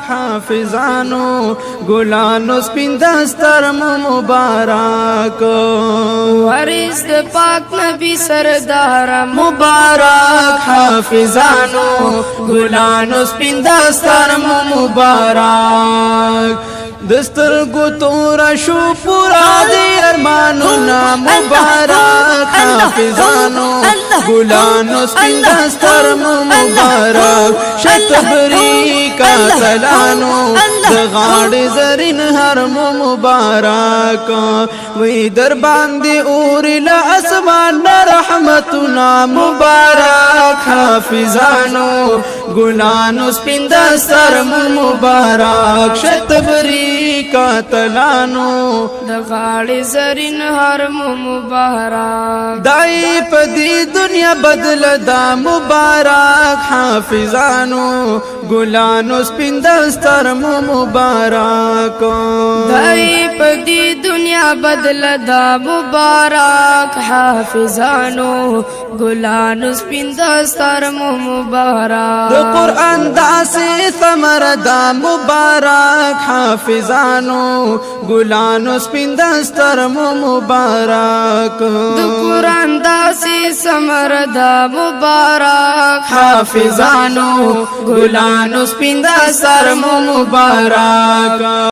حافظانو ګلانو سپین دستر مبارک وارث د پاک نبی سردار مبارک حافظانو ګلانو سپین دستر مبارک دستر گو تورا شو پورا دی ارمانونا مبارک حافظانو گلانو سپین دستر مبارک شتبری قاتلانو دغاڑ زرین حرم مبارک وی در باندی اوری لاسمان رحمتنا مبارک حافظانو گلانو سپین دستر مبارک شتبری قاتلانو دغاڑ زرین حرم مبارک دائی پدی دنیا بدل دا مبارک حافظانو گلانو سپین دستر مبارک دائی پدی دنیا بدل دا مبارک حافظانو گلانو سپین دستر مبارک دا قرآن دا سے ثمر دا مبارک حافظانو گلانو سپین دستر مبارک دا قرآن دا سی ثمر دا مبارک حافظانو گلانو سپین دستر مبارک